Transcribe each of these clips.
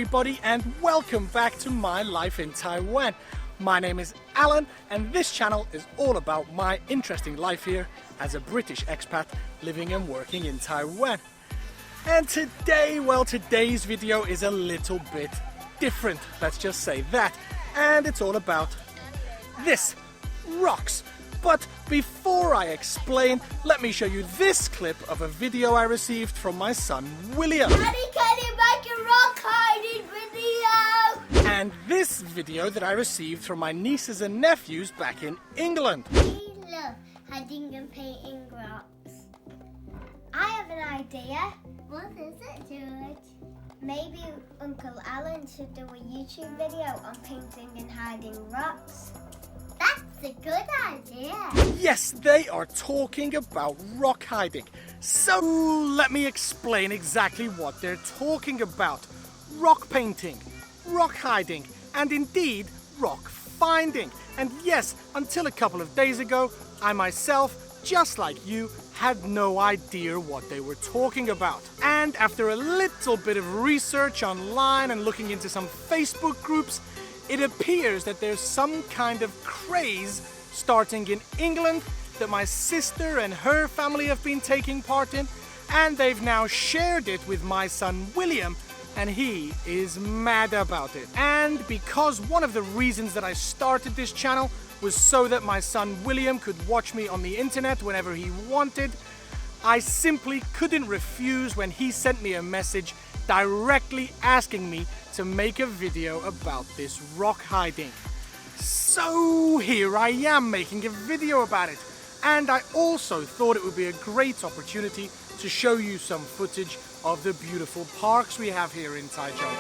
everybody, and welcome back to my life in Taiwan. My name is Alan, and this channel is all about my interesting life here as a British expat living and working in Taiwan. And today, well, today's video is a little bit different, let's just say that. And it's all about this, rocks. But before I explain, let me show you this clip of a video I received from my son William. Daddy, can you make a rock hiding video? And this video that I received from my nieces and nephews back in England. We love hiding and painting rocks. I have an idea. What is it, George? Maybe Uncle Alan should do a YouTube video on painting and hiding rocks. That's a good idea. Yes, they are talking about rock hiding. So let me explain exactly what they're talking about. Rock painting, rock hiding, and indeed rock finding. And yes, until a couple of days ago, I myself, just like you, had no idea what they were talking about. And after a little bit of research online and looking into some Facebook groups, it appears that there's some kind of craze starting in England that my sister and her family have been taking part in, and they've now shared it with my son William, and he is mad about it. And because one of the reasons that I started this channel was so that my son William could watch me on the internet whenever he wanted, I simply couldn't refuse when he sent me a message directly asking me to make a video about this rock hiding. So here I am making a video about it, and I also thought it would be a great opportunity to show you some footage of the beautiful parks we have here in Taichung.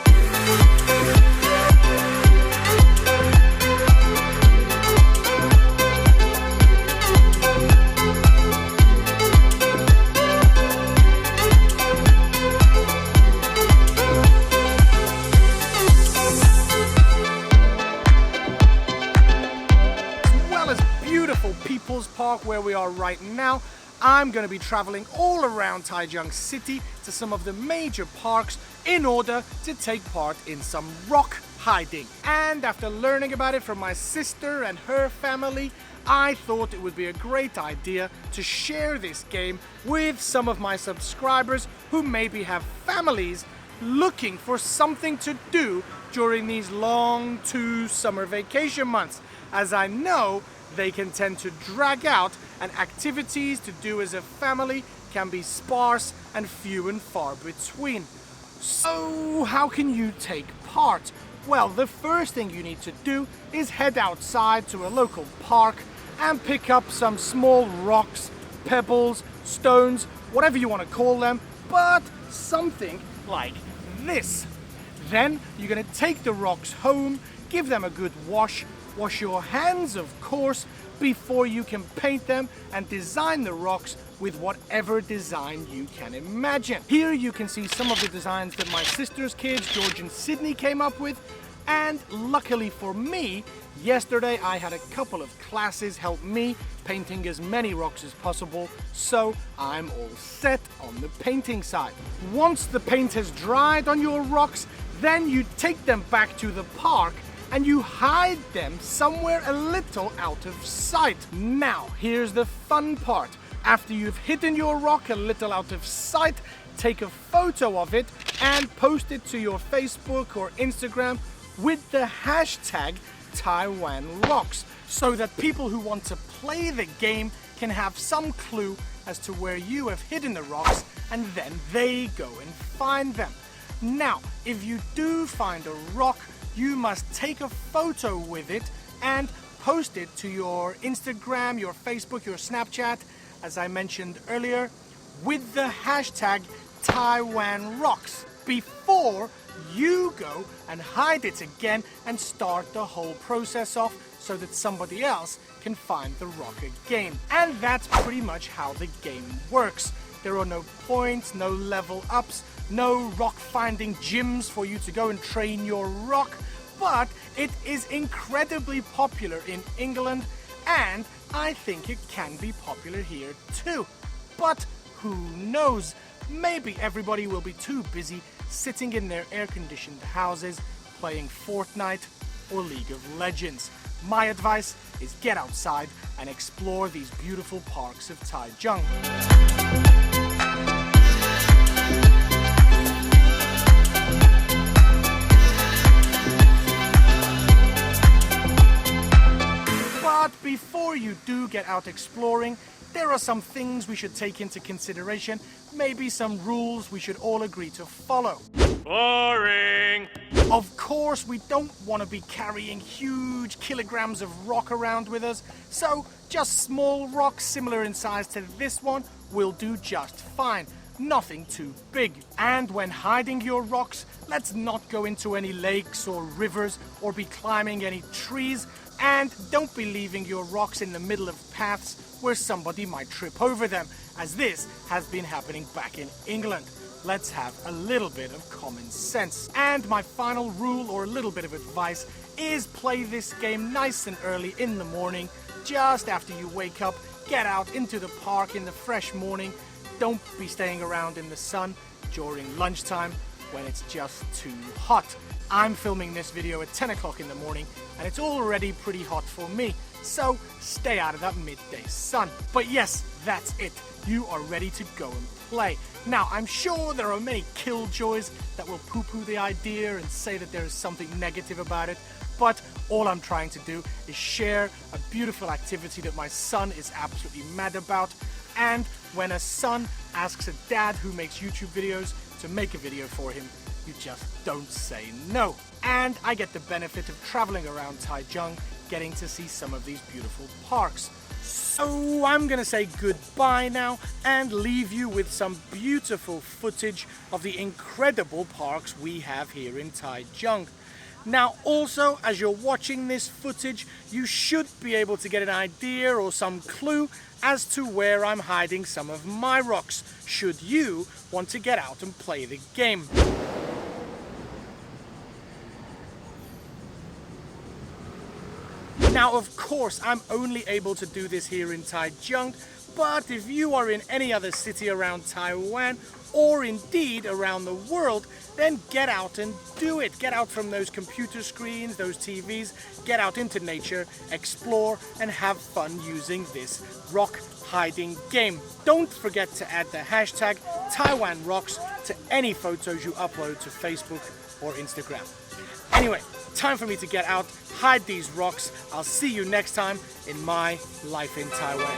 People's Park where we are right now, I'm going to be traveling all around Taichung City to some of the major parks in order to take part in some rock hiding. And after learning about it from my sister and her family, I thought it would be a great idea to share this game with some of my subscribers who maybe have families looking for something to do during these long 2 summer vacation months, as I know they can tend to drag out, and activities to do as a family can be sparse and few and far between. So how can you take part? Well, the first thing you need to do is head outside to a local park and pick up some small rocks, pebbles, stones, whatever you want to call them, but something like this. Then you're going to take the rocks home, give them a good wash your hands, of course, before you can paint them and design the rocks with whatever design you can imagine. Here you can see some of the designs that my sister's kids, George and Sydney, came up with. And luckily for me, yesterday I had a couple of classes help me painting as many rocks as possible, so I'm all set on the painting side. Once the paint has dried on your rocks, then you take them back to the park and you hide them somewhere a little out of sight. Now, here's the fun part. After you've hidden your rock a little out of sight, take a photo of it and post it to your Facebook or Instagram with the hashtag Taiwanrocks, so that people who want to play the game can have some clue as to where you have hidden the rocks, and then they go and find them. Now, if you do find a rock, you must take a photo with it and post it to your Instagram, your Facebook, your Snapchat, as I mentioned earlier, with the hashtag Taiwanrocks before you go and hide it again and start the whole process off so that somebody else can find the rock again. And that's pretty much how the game works. There are no points, no level ups, no rock finding gyms for you to go and train your rock, but it is incredibly popular in England, and I think it can be popular here too. But who knows? Maybe everybody will be too busy sitting in their air-conditioned houses, playing Fortnite or League of Legends. My advice is get outside and explore these beautiful parks of Taichung. But before you do get out exploring, there are some things we should take into consideration, maybe some rules we should all agree to follow. Boring! Of course, we don't want to be carrying huge kilograms of rock around with us, so just small rocks similar in size to this one will do just fine. Nothing too big. And when hiding your rocks, let's not go into any lakes or rivers or be climbing any trees, and don't be leaving your rocks in the middle of paths where somebody might trip over them, as this has been happening back in England. Let's have a little bit of common sense. And my final rule or a little bit of advice is play this game nice and early in the morning, just after you wake up. Get out into the park in the fresh morning. Don't be staying around in the sun during lunchtime when it's just too hot. I'm filming this video at 10 o'clock in the morning and it's already pretty hot for me, so stay out of that midday sun. But yes, that's it. You are ready to go and play. Now, I'm sure there are many killjoys that will poo-poo the idea and say that there is something negative about it, but all I'm trying to do is share a beautiful activity that my son is absolutely mad about. And when a son asks a dad who makes YouTube videos to make a video for him, you just don't say no. And I get the benefit of traveling around Taichung, getting to see some of these beautiful parks. So I'm gonna say goodbye now and leave you with some beautiful footage of the incredible parks we have here in Taichung. Now also, as you're watching this footage, you should be able to get an idea or some clue as to where I'm hiding some of my rocks, should you want to get out and play the game. Now, of course, I'm only able to do this here in Taichung, but if you are in any other city around Taiwan, or indeed around the world, then get out and do it. Get out from those computer screens, those TVs, get out into nature, explore, and have fun using this rock hiding game. Don't forget to add the hashtag Taiwanrocks to any photos you upload to Facebook or Instagram. Anyway, time for me to get out, hide these rocks. I'll see you next time in my life in Taiwan.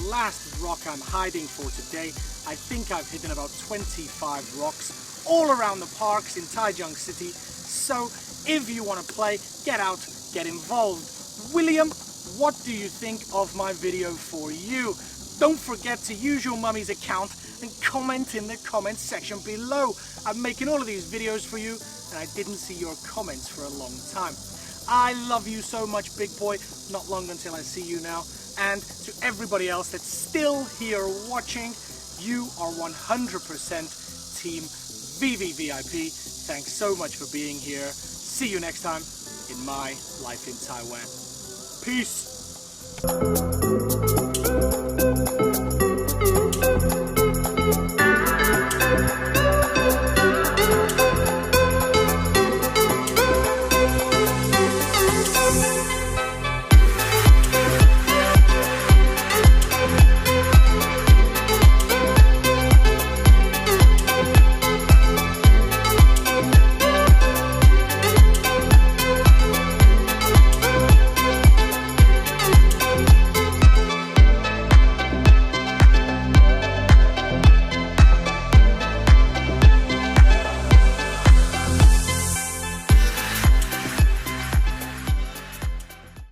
Last rock I'm hiding for today. I think I've hidden about 25 rocks all around the parks in Taichung City. So if you want to play, get out, get involved. William, what do you think of my video for you? Don't forget to use your mummy's account and comment in the comment section below. I'm making all of these videos for you and I didn't see your comments for a long time. I love you so much, big boy. Not long until I see you now. And to everybody else that's still here watching, you are 100% Team VVVIP. Thanks so much for being here. See you next time in my life in Taiwan. Peace.